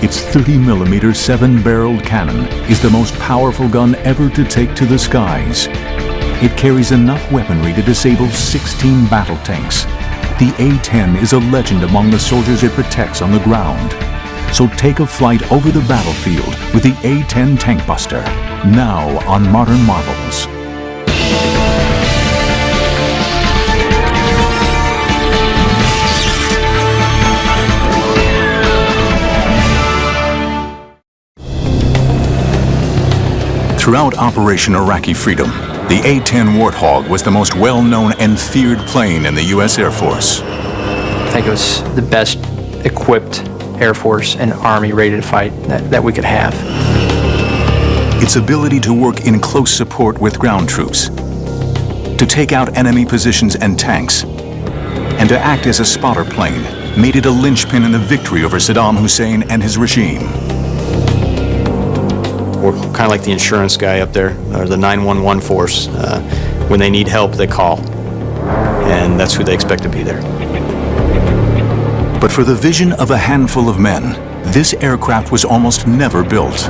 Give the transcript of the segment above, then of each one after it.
Its 30mm 7-barreled cannon is the most powerful gun ever to take to the skies. It carries enough weaponry to disable 16 battle tanks. The A-10 is a legend among the soldiers it protects on the ground. So take a flight over the battlefield with the A-10 Tankbuster, now on Modern Marvels. Throughout Operation Iraqi Freedom, the A-10 Warthog was the most well-known and feared plane in the U.S. Air Force. I think it was the best equipped Air Force and Army ready to fight that we could have. Its ability to work in close support with ground troops, to take out enemy positions and tanks, and to act as a spotter plane made it a linchpin in the victory over Saddam Hussein and his regime. We're kind of like the insurance guy up there, or the 911 force. When they need help, they call, and that's who they expect to be there. But for the vision of a handful of men, this aircraft was almost never built.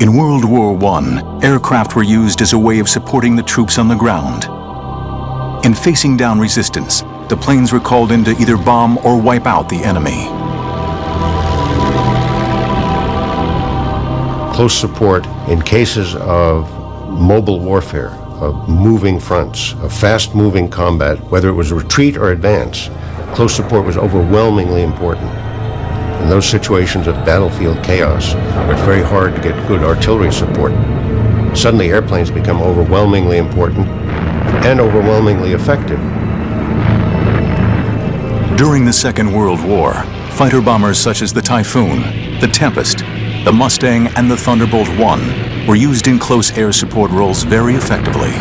In World War I, aircraft were used as a way of supporting the troops on the ground. In facing down resistance, the planes were called in to either bomb or wipe out the enemy. Close support in cases of mobile warfare, of moving fronts, of fast-moving combat, whether it was retreat or advance, close support was overwhelmingly important. In those situations of battlefield chaos, where it's very hard to get good artillery support, suddenly airplanes become overwhelmingly important and overwhelmingly effective. During the Second World War, fighter bombers such as the Typhoon, the Tempest, the Mustang, and the Thunderbolt I were used in close air support roles very effectively.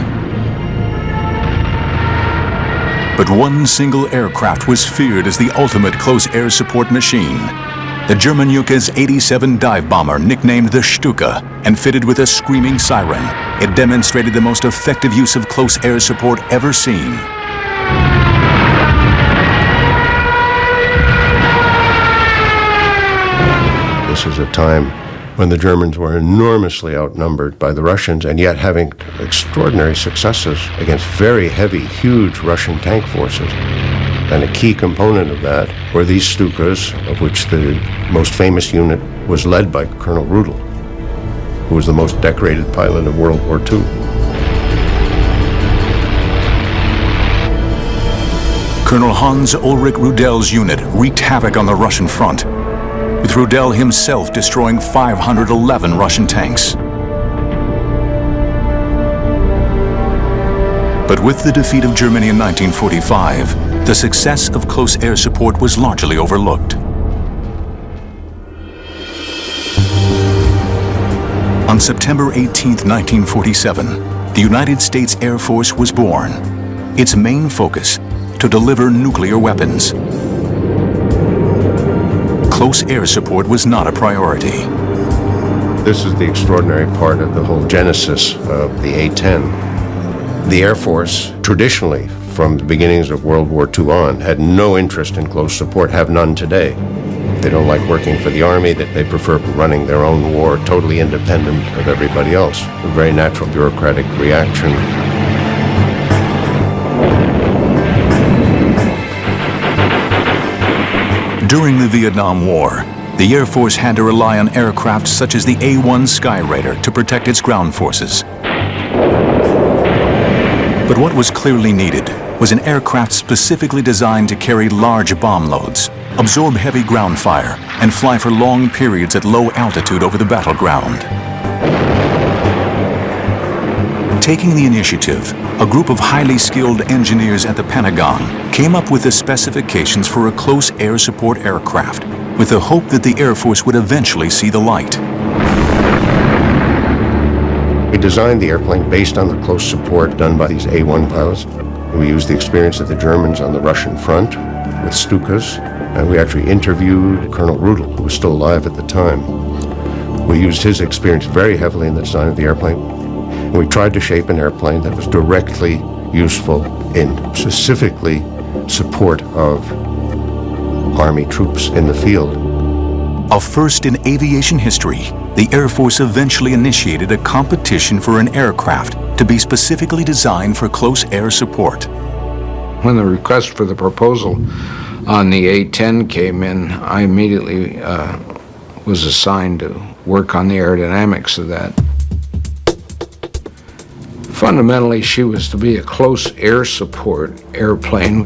But one single aircraft was feared as the ultimate close air support machine. The German Junkers 87 dive bomber, nicknamed the Stuka and fitted with a screaming siren. It demonstrated the most effective use of close air support ever seen. This is a time when the Germans were enormously outnumbered by the Russians, and yet having extraordinary successes against very heavy, huge Russian tank forces. And a key component of that were these Stukas, of which the most famous unit was led by Colonel Rudel, who was the most decorated pilot of World War II. Colonel Hans Ulrich Rudel's unit wreaked havoc on the Russian front, with Rudel himself destroying 511 Russian tanks. But with the defeat of Germany in 1945, the success of close air support was largely overlooked. On September 18, 1947, the United States Air Force was born. Its main focus, to deliver nuclear weapons. Close air support was not a priority. This is the extraordinary part of the whole genesis of the A-10. The Air Force, traditionally, from the beginnings of World War II on, had no interest in close support, have none today. They don't like working for the Army, that they prefer running their own war, totally independent of everybody else. A very natural bureaucratic reaction. During the Vietnam War, the Air Force had to rely on aircraft such as the A-1 Skyraider to protect its ground forces. But what was clearly needed was an aircraft specifically designed to carry large bomb loads, absorb heavy ground fire, and fly for long periods at low altitude over the battleground. Taking the initiative, a group of highly skilled engineers at the Pentagon came up with the specifications for a close air support aircraft, with the hope that the Air Force would eventually see the light. We designed the airplane based on the close support done by these A-1 pilots. We used the experience of the Germans on the Russian front with Stukas, and we actually interviewed Colonel Rudel, who was still alive at the time. We used his experience very heavily in the design of the airplane, and we tried to shape an airplane that was directly useful in specifically support of Army troops in the field. A first in aviation history, the Air Force eventually initiated a competition for an aircraft to be specifically designed for close air support. When the request for the proposal on the A-10 came in, I immediately was assigned to work on the aerodynamics of that. Fundamentally, she was to be a close air support airplane,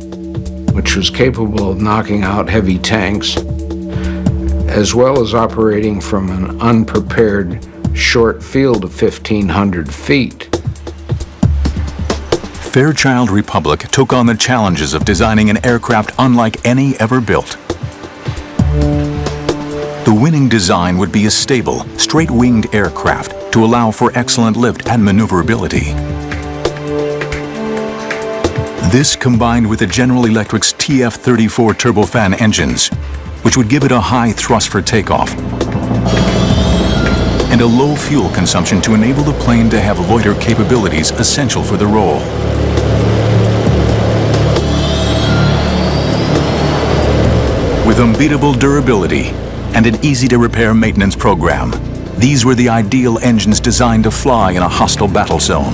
which was capable of knocking out heavy tanks, as well as operating from an unprepared short field of 1,500 feet. Fairchild Republic took on the challenges of designing an aircraft unlike any ever built. The winning design would be a stable, straight-winged aircraft to allow for excellent lift and maneuverability. This combined with the General Electric's TF-34 turbofan engines, which would give it a high thrust for takeoff, and a low fuel consumption to enable the plane to have loiter capabilities essential for the role. With unbeatable durability and an easy-to-repair maintenance program, these were the ideal engines designed to fly in a hostile battle zone.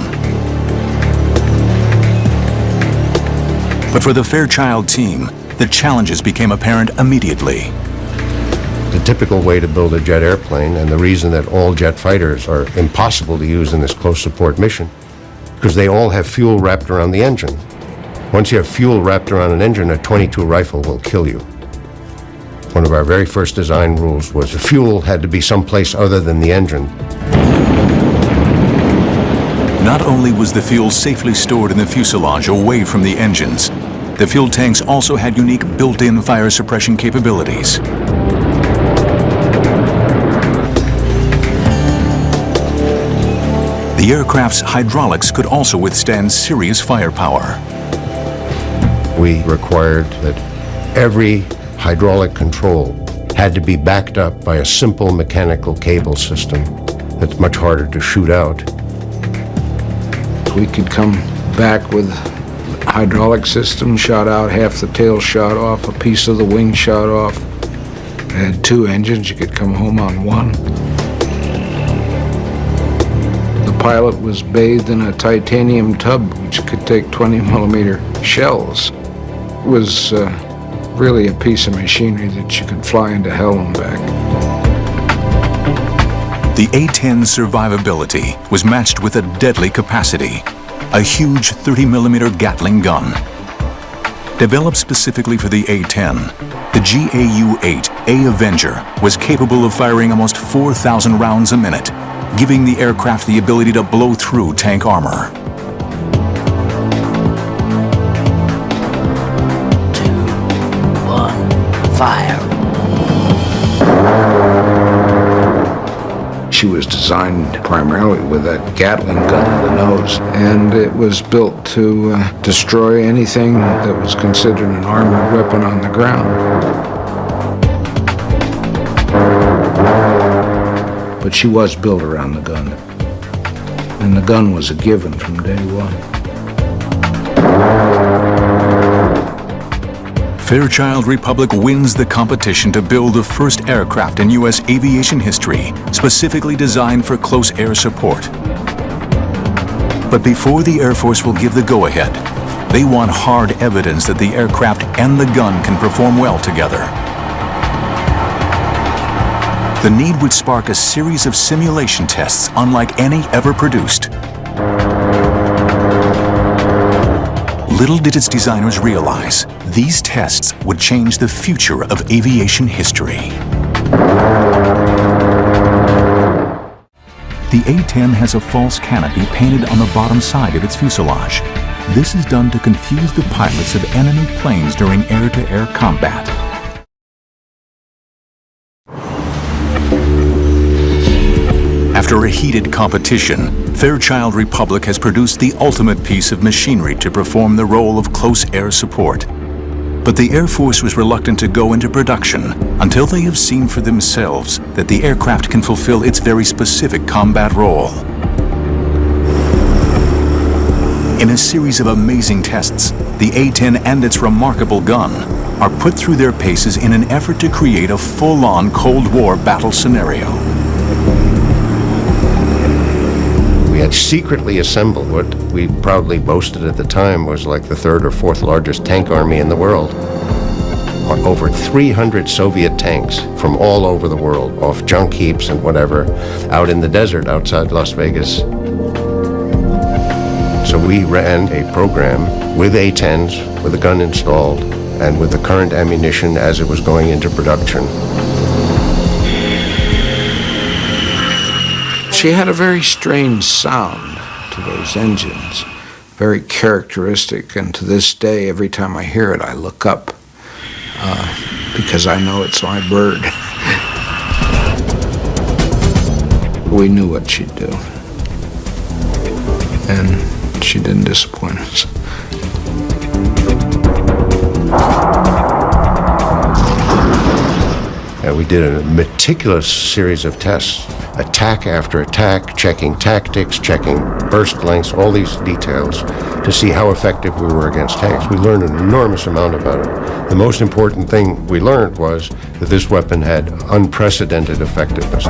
But for the Fairchild team, the challenges became apparent immediately. The typical way to build a jet airplane, and the reason that all jet fighters are impossible to use in this close support mission, because they all have fuel wrapped around the engine. Once you have fuel wrapped around an engine, a .22 rifle will kill you. One of our very first design rules was the fuel had to be someplace other than the engine. Not only was the fuel safely stored in the fuselage away from the engines, the fuel tanks also had unique built-in fire suppression capabilities. The aircraft's hydraulics could also withstand serious firepower. We required that every hydraulic control had to be backed up by a simple mechanical cable system that's much harder to shoot out. We could come back with hydraulic system shot out, half the tail shot off, a piece of the wing shot off. It had two engines, you could come home on one. The pilot was bathed in a titanium tub which could take 20-millimeter shells. It was really a piece of machinery that you could fly into hell and back. The A-10's survivability was matched with a deadly capacity, a huge 30-millimeter Gatling gun. Developed specifically for the A-10, the GAU-8 A Avenger was capable of firing almost 4,000 rounds a minute, giving the aircraft the ability to blow through tank armor. 2, 1, fire. She was designed primarily with that Gatling gun in the nose, and it was built to destroy anything that was considered an armored weapon on the ground. But she was built around the gun, and the gun was a given from day one. Fairchild Republic wins the competition to build the first aircraft in U.S. aviation history, specifically designed for close air support. But before the Air Force will give the go-ahead, they want hard evidence that the aircraft and the gun can perform well together. The need would spark a series of simulation tests unlike any ever produced. Little did its designers realize, these tests would change the future of aviation history. The A-10 has a false canopy painted on the bottom side of its fuselage. This is done to confuse the pilots of enemy planes during air-to-air combat. After a heated competition, Fairchild Republic has produced the ultimate piece of machinery to perform the role of close air support. But the Air Force was reluctant to go into production until they have seen for themselves that the aircraft can fulfill its very specific combat role. In a series of amazing tests, the A-10 and its remarkable gun are put through their paces in an effort to create a full-on Cold War battle scenario. We had secretly assembled what we proudly boasted at the time was like the third or fourth largest tank army in the world. Over 300 Soviet tanks from all over the world, off junk heaps and whatever, out in the desert outside Las Vegas. So we ran a program with A-10s, with a gun installed, and with the current ammunition as it was going into production. She had a very strange sound to those engines, very characteristic, and to this day, every time I hear it, I look up, because I know it's my bird. We knew what she'd do, and she didn't disappoint us. We did a meticulous series of tests, attack after attack, checking tactics, checking burst lengths, all these details to see how effective we were against tanks. We learned an enormous amount about it. The most important thing we learned was that this weapon had unprecedented effectiveness.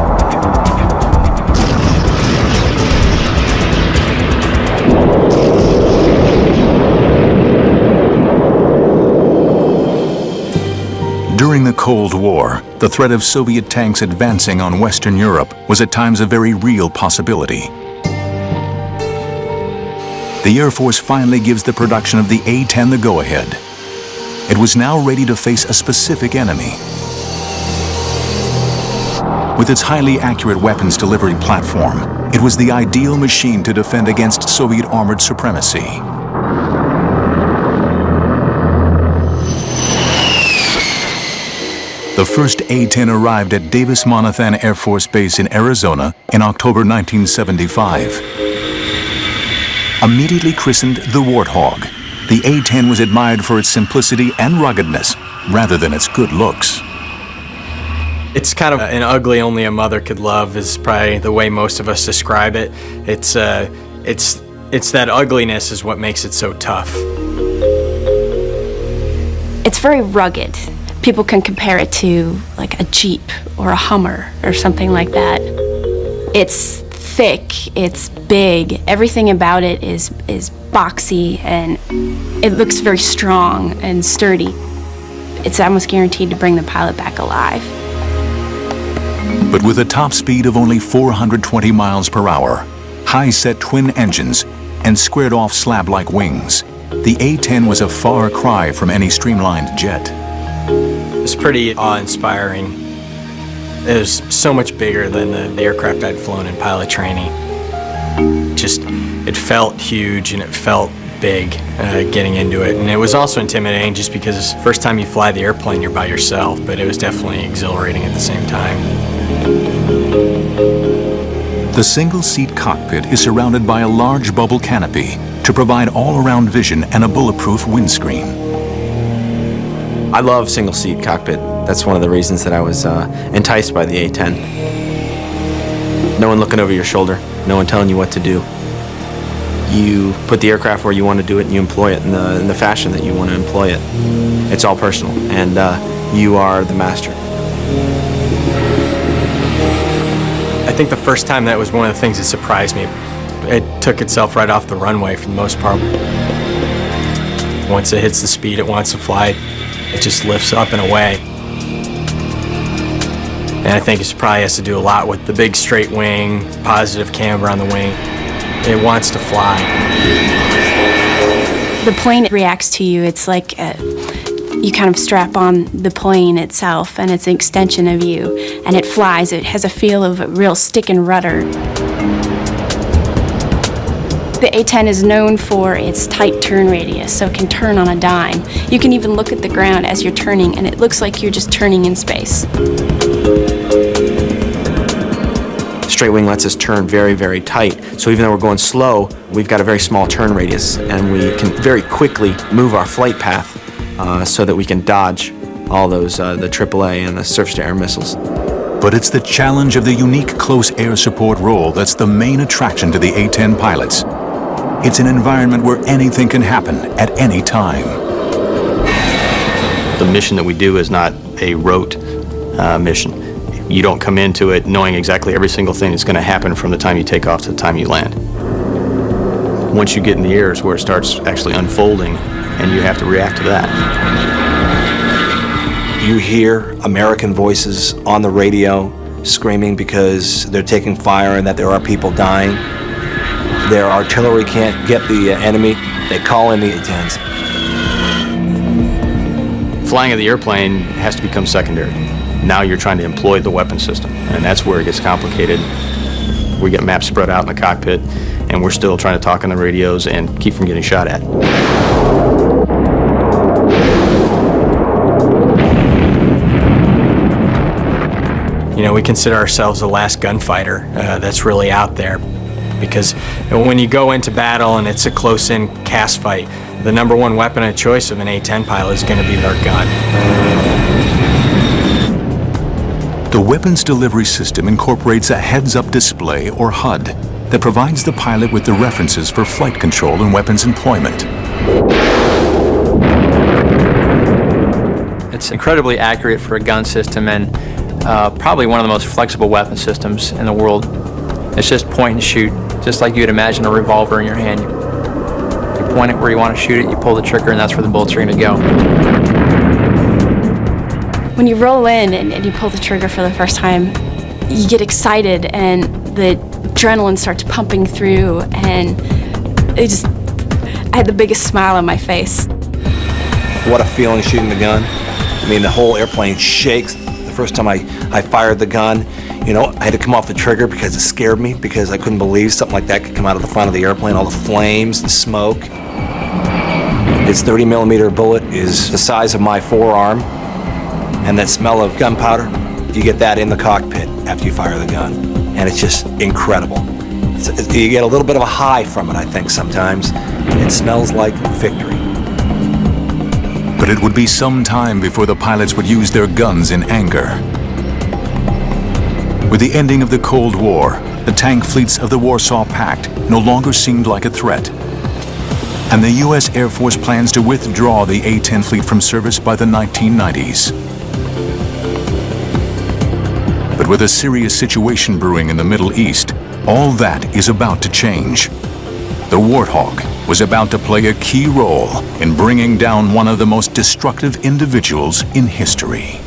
During the Cold War, the threat of Soviet tanks advancing on Western Europe was at times a very real possibility. The Air Force finally gives the production of the A-10 the go-ahead. It was now ready to face a specific enemy. With its highly accurate weapons delivery platform, it was the ideal machine to defend against Soviet armored supremacy. The first A-10 arrived at Davis-Monthan Air Force Base in Arizona in October 1975. Immediately christened the Warthog, the A-10 was admired for its simplicity and ruggedness rather than its good looks. It's kind of an ugly only a mother could love is probably the way most of us describe it. It's that ugliness is what makes it so tough. It's very rugged. People can compare it to like a Jeep or a Hummer or something like that. It's thick, it's big, everything about it is boxy, and it looks very strong and sturdy. It's almost guaranteed to bring the pilot back alive. But with a top speed of only 420 miles per hour, high-set twin engines, and squared-off slab-like wings, the A-10 was a far cry from any streamlined jet. It's pretty awe-inspiring. It was so much bigger than the aircraft I'd flown in pilot training. It felt huge and it felt big getting into it. And it was also intimidating just because first time you fly the airplane, you're by yourself, but it was definitely exhilarating at the same time. The single-seat cockpit is surrounded by a large bubble canopy to provide all-around vision and a bulletproof windscreen. I love single-seat cockpit. That's one of the reasons that I was enticed by the A-10. No one looking over your shoulder, no one telling you what to do. You put the aircraft where you want to do it and you employ it in the fashion that you want to employ it. It's all personal, and you are the master. I think the first time that was one of the things that surprised me. It took itself right off the runway for the most part. Once it hits the speed it wants to fly, it just lifts up and away. And I think it probably has to do a lot with the big straight wing, positive camber on the wing. It wants to fly. The plane reacts to you. It's like you kind of strap on the plane itself, and it's an extension of you, and it flies. It has a feel of a real stick and rudder. The A-10 is known for its tight turn radius, so it can turn on a dime. You can even look at the ground as you're turning, and it looks like you're just turning in space. Straight wing lets us turn very, very tight. So even though we're going slow, we've got a very small turn radius, and we can very quickly move our flight path so that we can dodge all those, the AAA and the surface-to-air missiles. But it's the challenge of the unique close air support role that's the main attraction to the A-10 pilots. It's an environment where anything can happen at any time. The mission that we do is not a rote mission. You don't come into it knowing exactly every single thing that's going to happen from the time you take off to the time you land. Once you get in the air is where it starts actually unfolding, and you have to react to that. You hear American voices on the radio screaming because they're taking fire and that there are people dying. Their artillery can't get the enemy. They call in the A-10s. Flying of the airplane has to become secondary. Now you're trying to employ the weapon system, and that's where it gets complicated. We get maps spread out in the cockpit, and we're still trying to talk on the radios and keep from getting shot at. You know, we consider ourselves the last gunfighter that's really out there, because when you go into battle and it's a close-in cast fight, the number one weapon of choice of an A-10 pilot is going to be their gun. The weapons delivery system incorporates a heads-up display, or HUD, that provides the pilot with the references for flight control and weapons employment. It's incredibly accurate for a gun system, and probably one of the most flexible weapon systems in the world. It's just point and shoot, just like you'd imagine a revolver in your hand. You point it where you want to shoot it, you pull the trigger, and that's where the bullets are going to go. When you roll in and you pull the trigger for the first time, you get excited and the adrenaline starts pumping through, and I had the biggest smile on my face. What a feeling shooting the gun. I mean, the whole airplane shakes. The first time I fired the gun, you know, I had to come off the trigger because it scared me, because I couldn't believe something like that could come out of the front of the airplane, all the flames, the smoke. Its 30mm bullet is the size of my forearm, and that smell of gunpowder, you get that in the cockpit after you fire the gun, and it's just incredible. You get a little bit of a high from it, I think, sometimes. It smells like victory. But it would be some time before the pilots would use their guns in anger. With the ending of the Cold War, the tank fleets of the Warsaw Pact no longer seemed like a threat. And the U.S. Air Force plans to withdraw the A-10 fleet from service by the 1990s. But with a serious situation brewing in the Middle East, all that is about to change. The Warthog was about to play a key role in bringing down one of the most destructive individuals in history.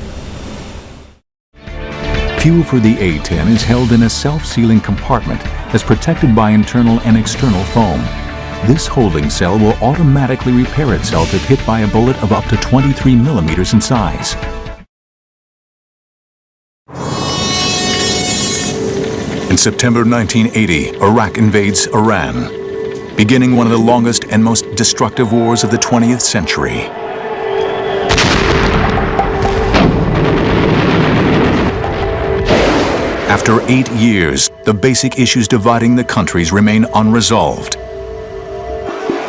Fuel for the A-10 is held in a self-sealing compartment that's protected by internal and external foam. This holding cell will automatically repair itself if hit by a bullet of up to 23mm in size. In September 1980, Iraq invades Iran, beginning one of the longest and most destructive wars of the 20th century. After 8 years, the basic issues dividing the countries remain unresolved.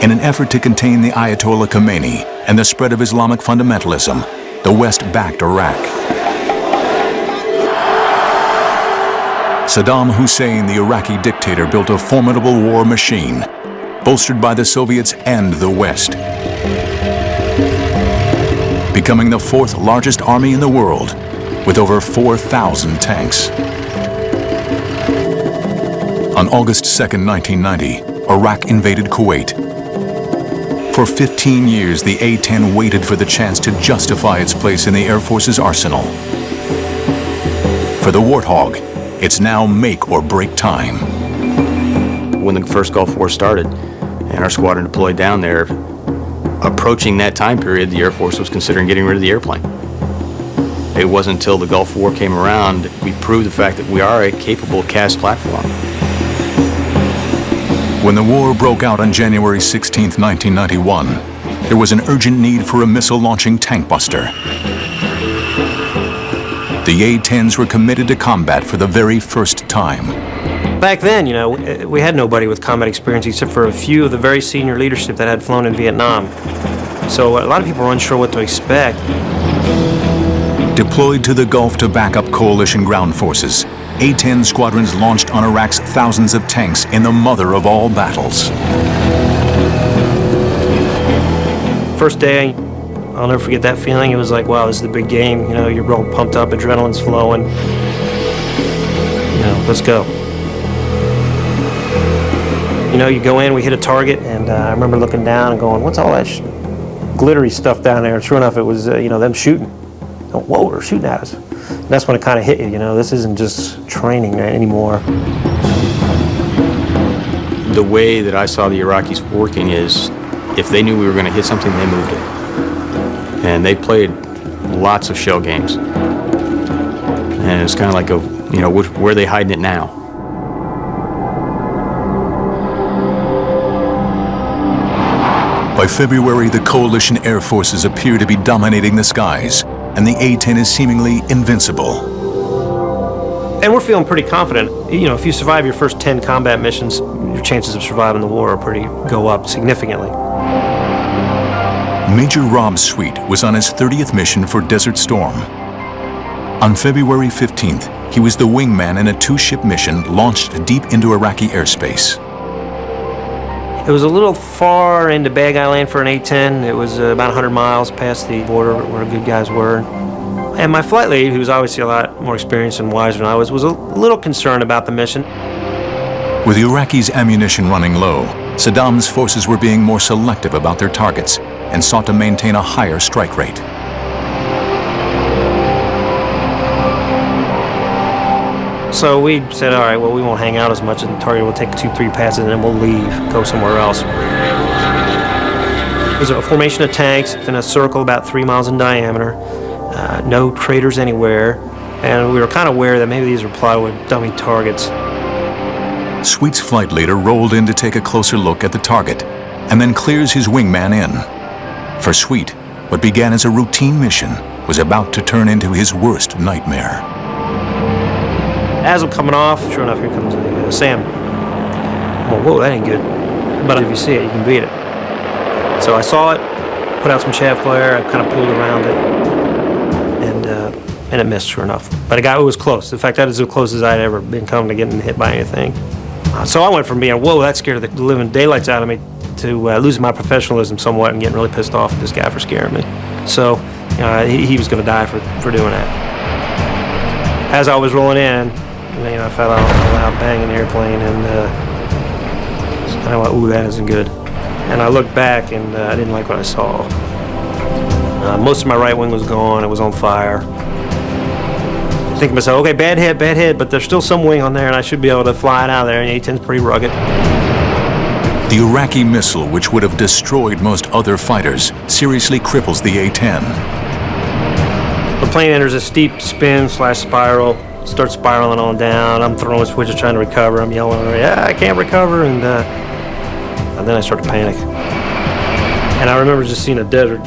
In an effort to contain the Ayatollah Khomeini and the spread of Islamic fundamentalism, the West backed Iraq. Saddam Hussein, the Iraqi dictator, built a formidable war machine, bolstered by the Soviets and the West, becoming the 4th largest army in the world with over 4,000 tanks. On August 2, 1990, Iraq invaded Kuwait. For 15 years, the A-10 waited for the chance to justify its place in the Air Force's arsenal. For the Warthog, it's now make or break time. When the first Gulf War started and our squadron deployed down there, approaching that time period, the Air Force was considering getting rid of the airplane. It wasn't until the Gulf War came around that we proved the fact that we are a capable cast platform. When the war broke out on January 16, 1991, there was an urgent need for a missile-launching Tankbuster. The A-10s were committed to combat for the very first time. Back then, you know, we had nobody with combat experience except for a few of the very senior leadership that had flown in Vietnam. So a lot of people were unsure what to expect. Deployed to the Gulf to back up coalition ground forces, A-10 squadrons launched on Iraq's thousands of tanks in the mother of all battles. First day, I'll never forget that feeling. It was like, wow, this is the big game. You know, you're real pumped up, adrenaline's flowing. You know, let's go. You know, you go in, we hit a target, and I remember looking down and going, what's all that glittery stuff down there? And sure enough, it was, you know, them shooting. Oh, whoa, they're shooting at us. And that's when it kind of hit you, you know, this isn't just training anymore. The way that I saw the Iraqis working is, if they knew we were going to hit something, they moved it. And they played lots of shell games. And it's kind of like, you know, where are they hiding it now? By February, the coalition air forces appear to be dominating the skies, and the A-10 is seemingly invincible. And we're feeling pretty confident. You know, if you survive your first 10 combat missions, your chances of surviving the war go up significantly. Major Rob Sweet was on his 30th mission for Desert Storm. On February 15th, he was the wingman in a 2-ship mission launched deep into Iraqi airspace. It was a little far into Bad Guy Land for an A-10. It was about 100 miles past the border where good guys were. And my flight lead, who was obviously a lot more experienced and wiser than I was a little concerned about the mission. With the Iraqis' ammunition running low, Saddam's forces were being more selective about their targets and sought to maintain a higher strike rate. So we said, all right, well, we won't hang out as much at the target. We'll take 2-3 passes and then we'll leave, go somewhere else. There's a formation of tanks in a circle about 3 miles in diameter, no craters anywhere, and we were kind of aware that maybe these were plywood dummy targets. Sweet's flight leader rolled in to take a closer look at the target and then clears his wingman in. For Sweet, what began as a routine mission was about to turn into his worst nightmare. As I'm coming off, sure enough, here comes the SAM. Oh, whoa, that ain't good. But if you see it, you can beat it. So I saw it, put out some chaff flare, I kind of pulled around it, and it missed, sure enough. But it was close. In fact, that is as close as I'd ever been come to getting hit by anything. So I went from being, whoa, that scared the living daylights out of me, to losing my professionalism somewhat and getting really pissed off at this guy for scaring me. So he was going to die for doing that. As I was rolling in, I felt a loud bang in the airplane, and I went, ooh, that isn't good. And I looked back, and I didn't like what I saw. Most of my right wing was gone. It was on fire. Thinking to myself, okay, bad hit, but there's still some wing on there, and I should be able to fly it out of there, and the A-10's pretty rugged. The Iraqi missile, which would have destroyed most other fighters, seriously cripples the A-10. The plane enters a steep spin/spiral, starts spiraling on down. I'm throwing switches trying to recover. I'm yelling, yeah, I can't recover, and then I start to panic. And I remember just seeing a desert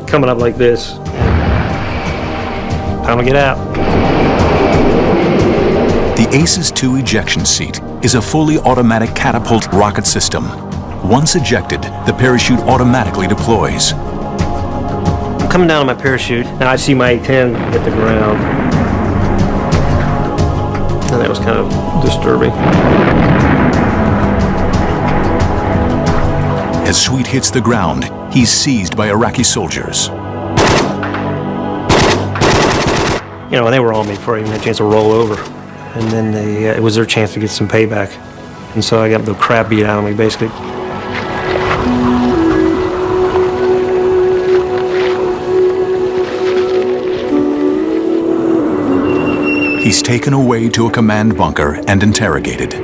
coming up like this. Time to get out. The Aces II ejection seat is a fully automatic catapult rocket system. Once ejected, the parachute automatically deploys. I'm coming down on my parachute, and I see my A-10 hit the ground. And that was kind of disturbing. As Sweet hits the ground, he's seized by Iraqi soldiers. They were on me before I even had a chance to roll over. And then it was their chance to get some payback. And so I got the crap beat out of me, basically. He's taken away to a command bunker and interrogated.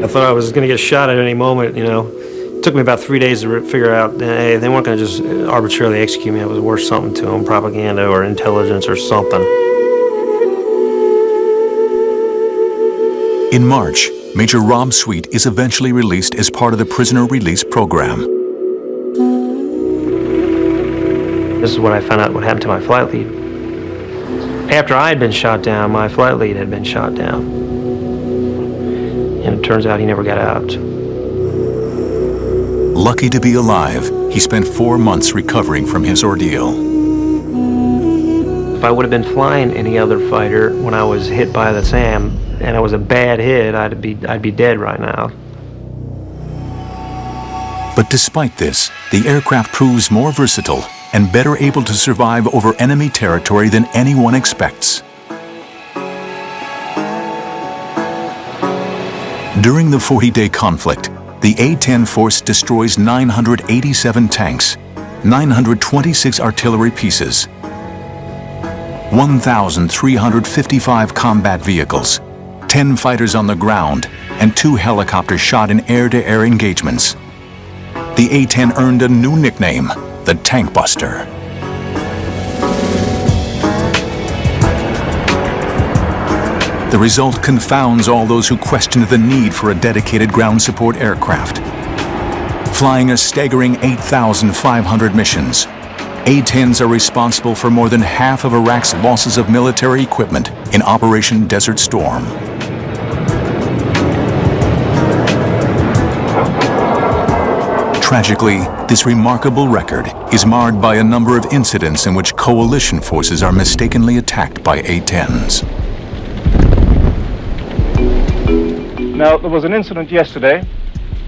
I thought I was going to get shot at any moment, It took me about 3 days to figure out that, hey, they weren't going to just arbitrarily execute me. It was worth something to them, propaganda or intelligence or something. In March, Major Rob Sweet is eventually released as part of the prisoner release program. This is when I found out what happened to my flight lead. After I had been shot down, my flight lead had been shot down. And it turns out he never got out. Lucky to be alive, he spent 4 months recovering from his ordeal. If I would have been flying any other fighter when I was hit by the SAM, and it was a bad hit, I'd be dead right now. But despite this, the aircraft proves more versatile and better able to survive over enemy territory than anyone expects. During the 40-day conflict, the A-10 force destroys 987 tanks, 926 artillery pieces, 1,355 combat vehicles, 10 fighters on the ground, and 2 helicopters shot in air-to-air engagements. The A-10 earned a new nickname, the Tankbuster. The result confounds all those who questioned the need for a dedicated ground support aircraft. Flying a staggering 8,500 missions, A-10s are responsible for more than half of Iraq's losses of military equipment in Operation Desert Storm. Tragically, this remarkable record is marred by a number of incidents in which coalition forces are mistakenly attacked by A-10s. Now, there was an incident yesterday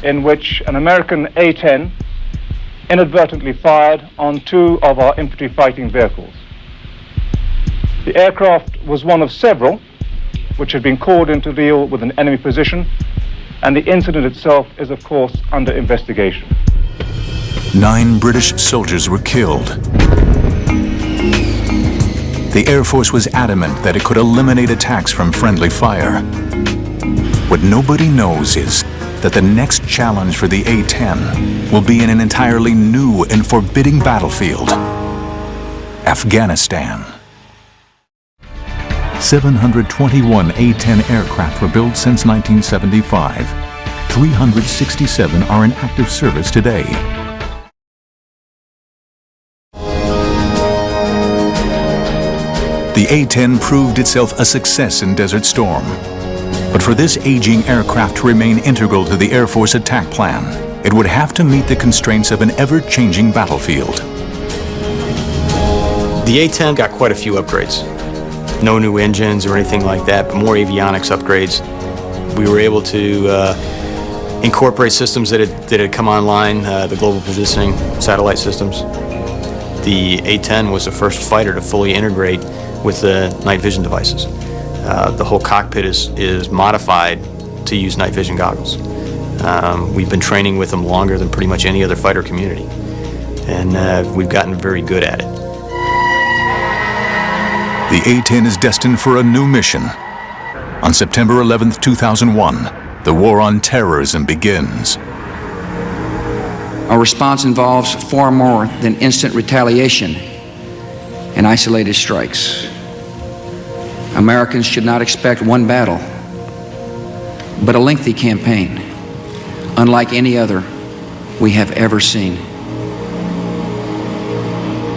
in which an American A-10 inadvertently fired on 2 of our infantry fighting vehicles. The aircraft was one of several which had been called in to deal with an enemy position, and the incident itself is, of course, under investigation. 9 British soldiers were killed. The Air Force was adamant that it could eliminate attacks from friendly fire. What nobody knows is that the next challenge for the A-10 will be in an entirely new and forbidding battlefield, Afghanistan. 721 A-10 aircraft were built since 1975. 367 are in active service today. The A-10 proved itself a success in Desert Storm. But for this aging aircraft to remain integral to the Air Force attack plan, it would have to meet the constraints of an ever-changing battlefield. The A-10 got quite a few upgrades. No new engines or anything like that, but more avionics upgrades. We were able to incorporate systems that had come online, the global positioning satellite systems. The A-10 was the first fighter to fully integrate with the night vision devices. The whole cockpit is modified to use night vision goggles. We've been training with them longer than pretty much any other fighter community, and we've gotten very good at it. The A-10 is destined for a new mission. On September 11, 2001, the war on terrorism begins. Our response involves far more than instant retaliation and isolated strikes. Americans should not expect one battle, but a lengthy campaign, unlike any other we have ever seen.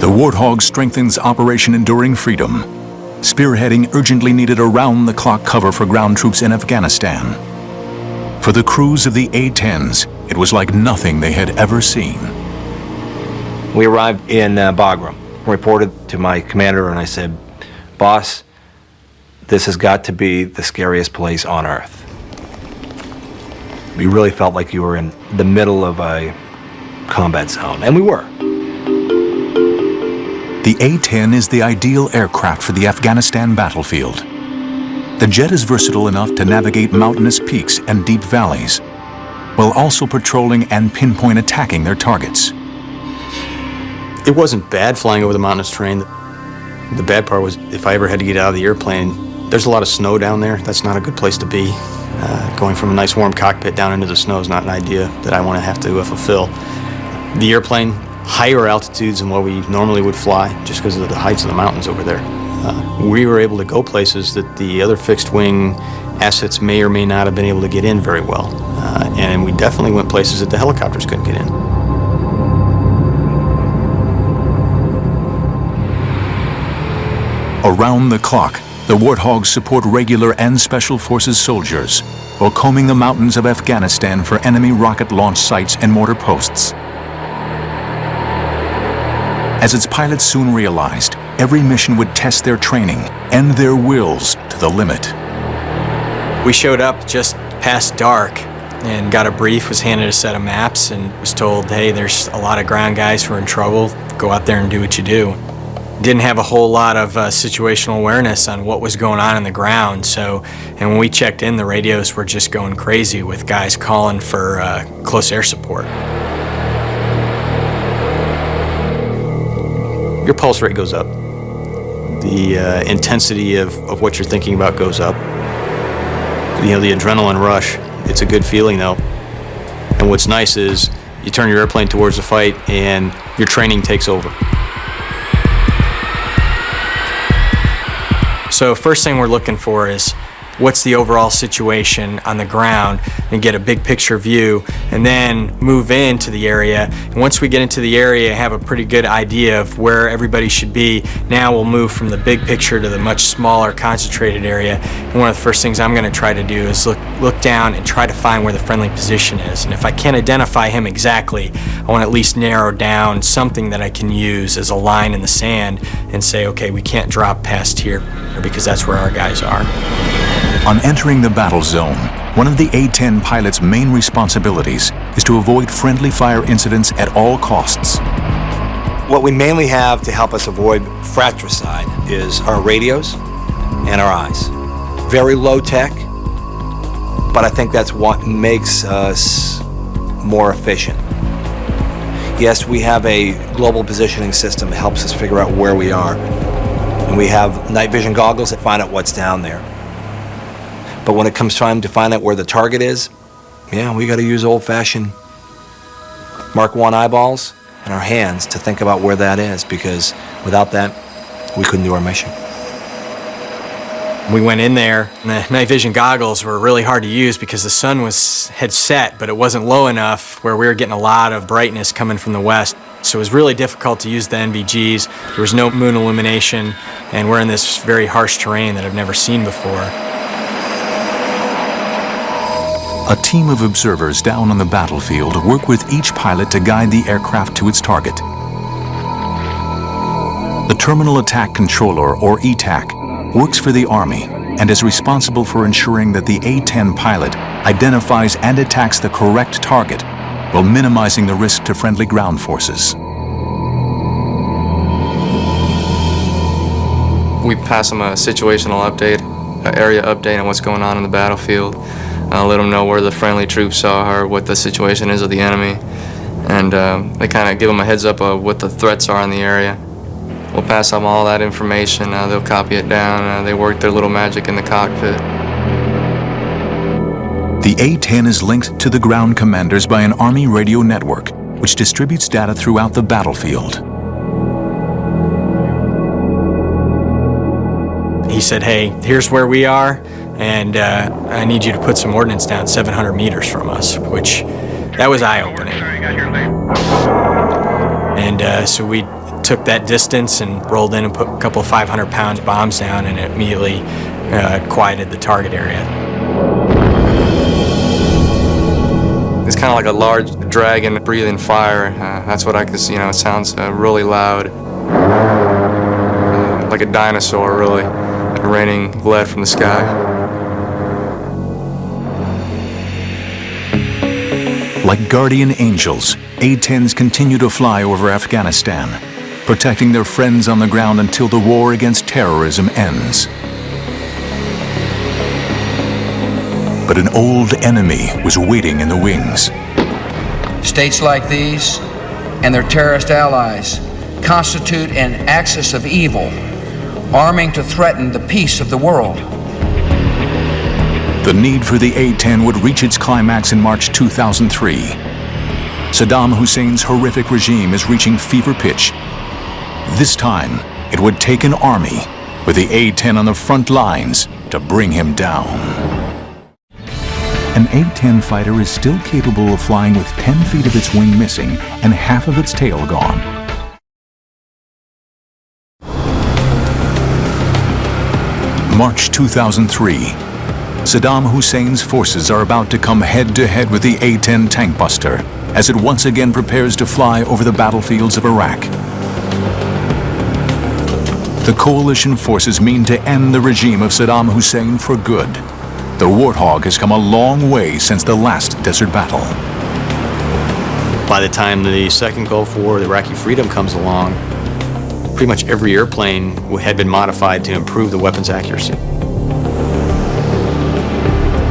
The Warthog strengthens Operation Enduring Freedom, spearheading urgently needed around-the-clock cover for ground troops in Afghanistan. For the crews of the A-10s, it was like nothing they had ever seen. We arrived in Bagram, reported to my commander, and I said, "Boss, this has got to be the scariest place on earth." We really felt like you were in the middle of a combat zone, and we were. The A-10 is the ideal aircraft for the Afghanistan battlefield. The jet is versatile enough to navigate mountainous peaks and deep valleys, while also patrolling and pinpoint attacking their targets. It wasn't bad flying over the mountainous terrain. The bad part was if I ever had to get out of the airplane, there's a lot of snow down there. That's not a good place to be. Going from a nice warm cockpit down into the snow is not an idea that I want to have to fulfill. The airplane, higher altitudes than what we normally would fly, just because of the heights of the mountains over there. We were able to go places that the other fixed-wing assets may or may not have been able to get in very well. And we definitely went places that the helicopters couldn't get in. Around the clock, the Warthogs support regular and special forces soldiers while combing the mountains of Afghanistan for enemy rocket launch sites and mortar posts. As its pilots soon realized, every mission would test their training and their wills to the limit. We showed up just past dark and got a brief, was handed a set of maps, and was told, hey, there's a lot of ground guys who are in trouble. Go out there and do what you do. Didn't have a whole lot of situational awareness on what was going on the ground. So, and when we checked in, the radios were just going crazy with guys calling for close air support. Your pulse rate goes up. The intensity of what you're thinking about goes up. You know, the adrenaline rush, it's a good feeling though. And what's nice is you turn your airplane towards the fight and your training takes over. So first thing we're looking for is what's the overall situation on the ground and get a big picture view, and then move into the area. And once we get into the area, have a pretty good idea of where everybody should be. Now we'll move from the big picture to the much smaller concentrated area. And one of the first things I'm going to try to do is look down and try to find where the friendly position is. And if I can't identify him exactly, I want to at least narrow down something that I can use as a line in the sand and say, okay, we can't drop past here because that's where our guys are. On entering the battle zone, one of the A-10 pilot's main responsibilities is to avoid friendly fire incidents at all costs. What we mainly have to help us avoid fratricide is our radios and our eyes. Very low tech, but I think that's what makes us more efficient. Yes, we have a global positioning system that helps us figure out where we are. And we have night vision goggles that find out what's down there. But when it comes time to find out where the target is, yeah, we got to use old-fashioned Mark I eyeballs and our hands to think about where that is, because without that, we couldn't do our mission. We went in there, and the night vision goggles were really hard to use because the sun had set, but it wasn't low enough where we were getting a lot of brightness coming from the west. So it was really difficult to use the NVGs. There was no moon illumination, and we're in this very harsh terrain that I've never seen before. A team of observers down on the battlefield work with each pilot to guide the aircraft to its target. The Terminal Attack Controller, or ETAC, works for the Army and is responsible for ensuring that the A-10 pilot identifies and attacks the correct target while minimizing the risk to friendly ground forces. We pass them a situational update, an area update on what's going on in the battlefield. Let them know where the friendly troops are, what the situation is of the enemy, and they kind of give them a heads up of what the threats are in the area. We'll pass them all that information, they'll copy it down, they work their little magic in the cockpit. The A-10 is linked to the ground commanders by an Army radio network, which distributes data throughout the battlefield. He said, hey, here's where we are, and I need you to put some ordnance down 700 meters from us, which, that was eye-opening. And so we took that distance and rolled in and put a couple of 500-pound bombs down, and it immediately quieted the target area. It's kind of like a large dragon breathing fire. That's what I could see, it sounds really loud. Like a dinosaur, really, raining lead from the sky. Like guardian angels, A-10s continue to fly over Afghanistan, protecting their friends on the ground until the war against terrorism ends. But an old enemy was waiting in the wings. States like these and their terrorist allies constitute an axis of evil, arming to threaten the peace of the world. The need for the A-10 would reach its climax in March 2003. Saddam Hussein's horrific regime is reaching fever pitch. This time, it would take an army with the A-10 on the front lines to bring him down. An A-10 fighter is still capable of flying with 10 feet of its wing missing and half of its tail gone. March 2003. Saddam Hussein's forces are about to come head-to-head with the A-10 Tankbuster as it once again prepares to fly over the battlefields of Iraq. The coalition forces mean to end the regime of Saddam Hussein for good. the Warthog has come a long way since the last desert battle. By the time the second Gulf War, the Iraqi Freedom comes along, pretty much every airplane had been modified to improve the weapon's accuracy.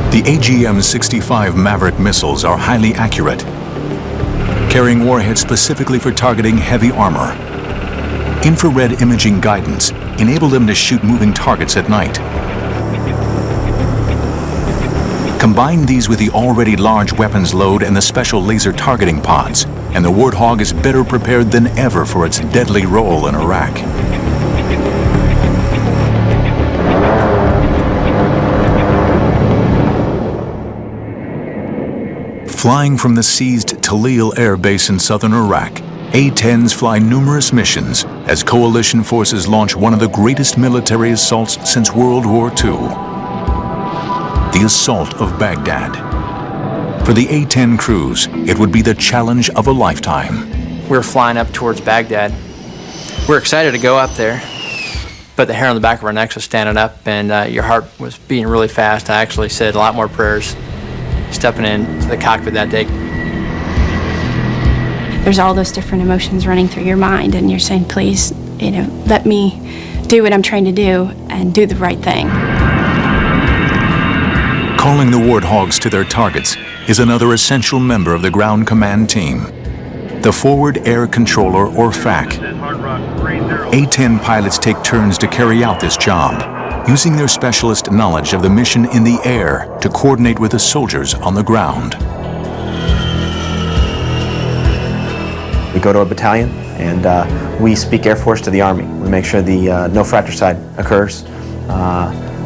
The AGM-65 Maverick missiles are highly accurate, carrying warheads specifically for targeting heavy armor. Infrared imaging guidance enabled them to shoot moving targets at night. Combine these with the already large weapons load and the special laser targeting pods, and the Warthog is better prepared than ever for its deadly role in Iraq. Flying from the seized Talil Air Base in southern Iraq, A-10s fly numerous missions as coalition forces launch one of the greatest military assaults since World War II. The assault of Baghdad. For the A-10 crews, it would be the challenge of a lifetime. We were flying up towards Baghdad. We were excited to go up there, but the hair on the back of our necks was standing up, and your heart was beating really fast. I actually said a lot more prayers stepping into the cockpit that day. There's all those different emotions running through your mind, and you're saying, please, let me do what I'm trying to do and do the right thing. Calling the Warthogs to their targets is another essential member of the ground command team, the Forward Air Controller, or FAC. A-10 pilots take turns to carry out this job, using their specialist knowledge of the mission in the air to coordinate with the soldiers on the ground. We go to a battalion and we speak Air Force to the Army. We make sure the no fratricide occurs.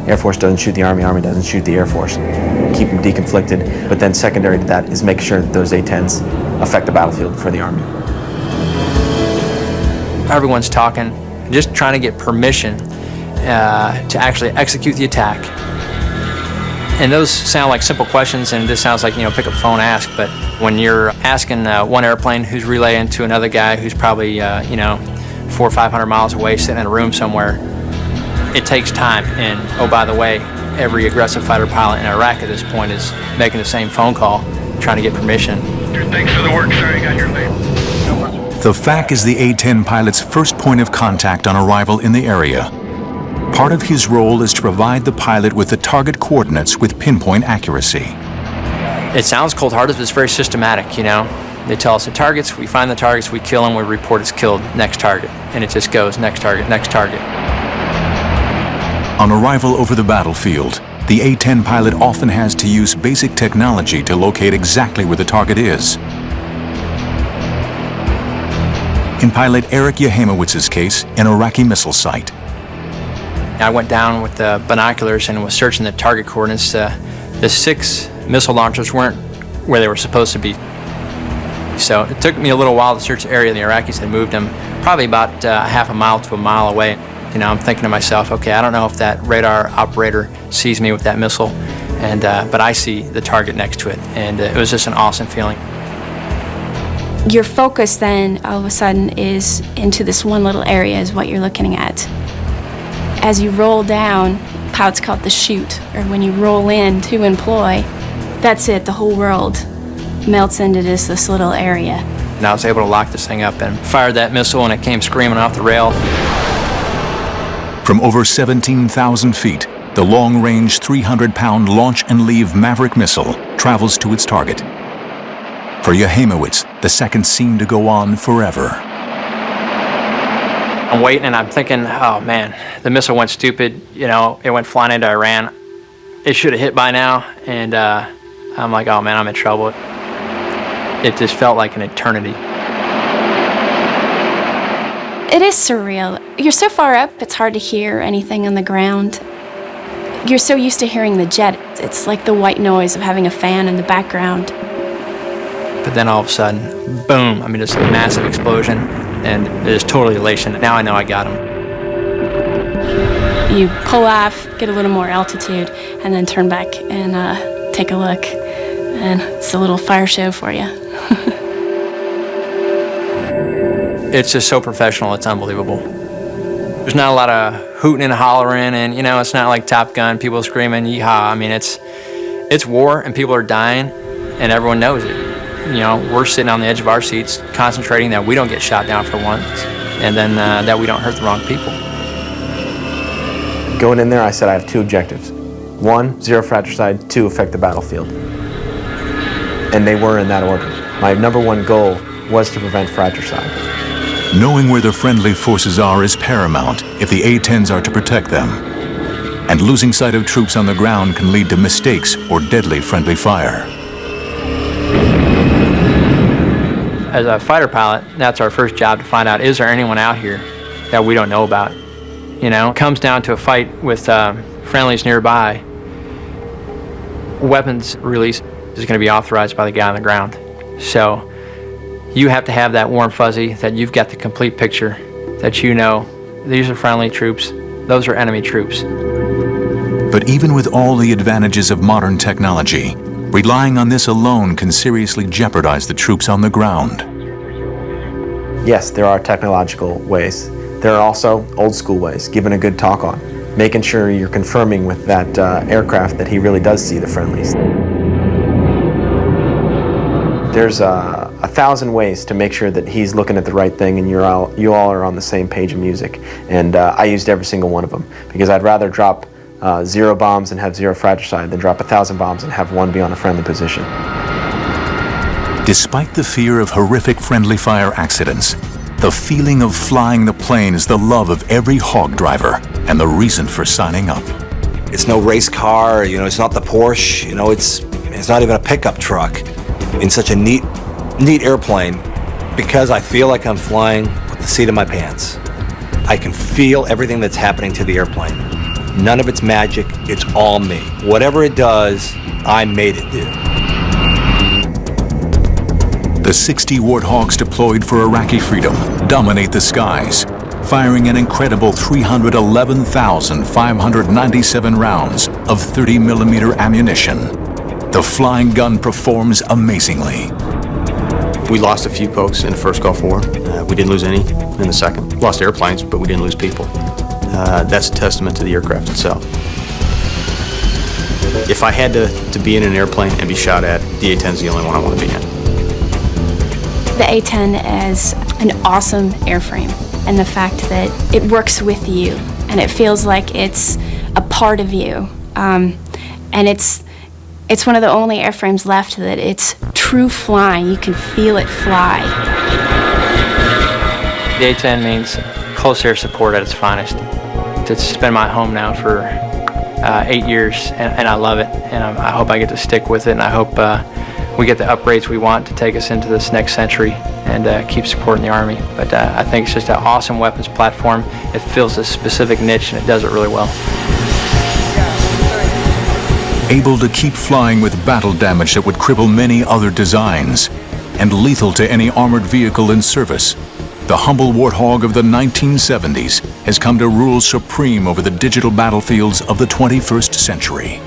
Air Force doesn't shoot the Army, Army doesn't shoot the Air Force. Keep them deconflicted, but then secondary to that is make sure that those A-10s affect the battlefield for the Army. Everyone's talking, just trying to get permission to actually execute the attack. And those sound like simple questions, and this sounds like, pick up the phone, ask, but when you're asking one airplane who's relaying to another guy who's probably, 400 or 500 miles away, sitting in a room somewhere, it takes time. And, oh, by the way, every aggressive fighter pilot in Iraq at this point is making the same phone call, trying to get permission. Thanks for the work, sir. You got your lead. The FAC is the A-10 pilot's first point of contact on arrival in the area. Part of his role is to provide the pilot with the target coordinates with pinpoint accuracy. It sounds cold-hearted, but it's very systematic, They tell us the targets, we find the targets, we kill them, we report it's killed, next target. And it just goes, next target, next target. On arrival over the battlefield, the A-10 pilot often has to use basic technology to locate exactly where the target is. In pilot Eric Yahimowitz's case, an Iraqi missile site. I went down with the binoculars and was searching the target coordinates. The 6 missile launchers weren't where they were supposed to be. So it took me a little while to search the area. The Iraqis had moved them probably about half a mile to a mile away. I'm thinking to myself, okay, I don't know if that radar operator sees me with that missile, but I see the target next to it, and it was just an awesome feeling. Your focus then, all of a sudden, is into this one little area is what you're looking at. As you roll down, pilots call it the chute, or when you roll in to employ, that's it, the whole world melts into just this little area. And I was able to lock this thing up and fired that missile, and it came screaming off the rail. From over 17,000 feet, the long-range 300-pound launch and leave Maverick missile travels to its target. For Yahimowitz, the seconds seem to go on forever. I'm waiting and I'm thinking, oh man, the missile went stupid. It went flying into Iran. It should have hit by now. And I'm like, oh man, I'm in trouble. It just felt like an eternity. It is surreal. You're so far up, it's hard to hear anything on the ground. You're so used to hearing the jet. It's like the white noise of having a fan in the background. But then all of a sudden, boom, just a massive explosion, and it is totally elation. Now I know I got him. You pull off, get a little more altitude, and then turn back and take a look. And it's a little fire show for you. It's just so professional, it's unbelievable. There's not a lot of hooting and hollering, and you know, it's not like Top Gun, people screaming yeehaw. I mean, it's war and people are dying and everyone knows it. You know, we're sitting on the edge of our seats concentrating that we don't get shot down for once, and then that we don't hurt the wrong people. Going in there, I said I have two objectives. 1, zero fratricide. 2, affect the battlefield. And they were in that order. My number one goal was to prevent fratricide. Knowing where the friendly forces are is paramount if the A-10s are to protect them. And losing sight of troops on the ground can lead to mistakes or deadly friendly fire. As a fighter pilot, that's our first job, to find out, is there anyone out here that we don't know about? You know, it comes down to a fight with friendlies nearby. Weapons release is going to be authorized by the guy on the ground. So you have to have that warm fuzzy, that you've got the complete picture, that you know these are friendly troops, those are enemy troops. But even with all the advantages of modern technology, relying on this alone can seriously jeopardize the troops on the ground. Yes, there are technological ways. There are also old school ways, giving a good talk on, making sure you're confirming with that aircraft that he really does see the friendlies. There's 1,000 ways to make sure that he's looking at the right thing and you all are on the same page of music. And I used every single one of them, because I'd rather drop 0 bombs and have 0 fratricide than drop 1,000 bombs and have 1 be on a friendly position. Despite the fear of horrific friendly fire accidents, the feeling of flying the plane is the love of every hog driver and the reason for signing up. It's no race car, you know, it's not the Porsche, you know, it's not even a pickup truck. In such a neat airplane, because I feel like I'm flying with the seat of my pants. I can feel everything that's happening to the airplane. None of it's magic, it's all me. Whatever it does, I made it do. The 60 Warthogs deployed for Iraqi freedom dominate the skies, firing an incredible 311,597 rounds of 30mm ammunition. The flying gun performs amazingly. We lost a few folks in the first Gulf War. We didn't lose any in the second. Lost airplanes, but we didn't lose people. That's a testament to the aircraft itself. If I had to be in an airplane and be shot at, the A-10 is the only one I want to be in. The A-10 is an awesome airframe, and the fact that it works with you and it feels like it's a part of you, and it's one of the only airframes left that it's true flying. You can feel it fly. The A-10 means close air support at its finest. It's been my home now for 8 years, and I love it, and I hope I get to stick with it, and I hope we get the upgrades we want to take us into this next century and keep supporting the Army. But I think it's just an awesome weapons platform. It fills a specific niche, and it does it really well. Able to keep flying with battle damage that would cripple many other designs, and lethal to any armored vehicle in service, the humble Warthog of the 1970s has come to rule supreme over the digital battlefields of the 21st century.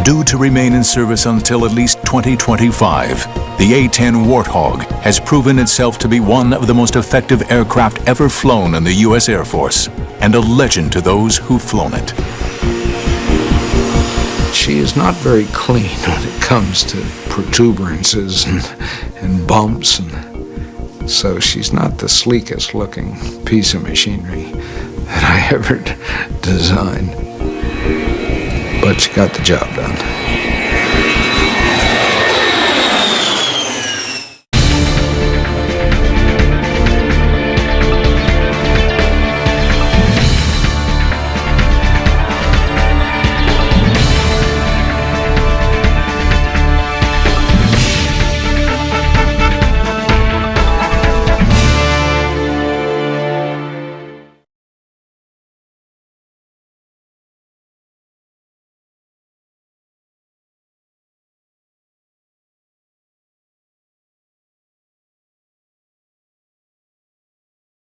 Due to remain in service until at least 2025, the A-10 Warthog has proven itself to be one of the most effective aircraft ever flown in the U.S. Air Force, and a legend to those who've flown it. She is not very clean when it comes to protuberances and bumps, and so she's not the sleekest looking piece of machinery that I ever designed. But she got the job done.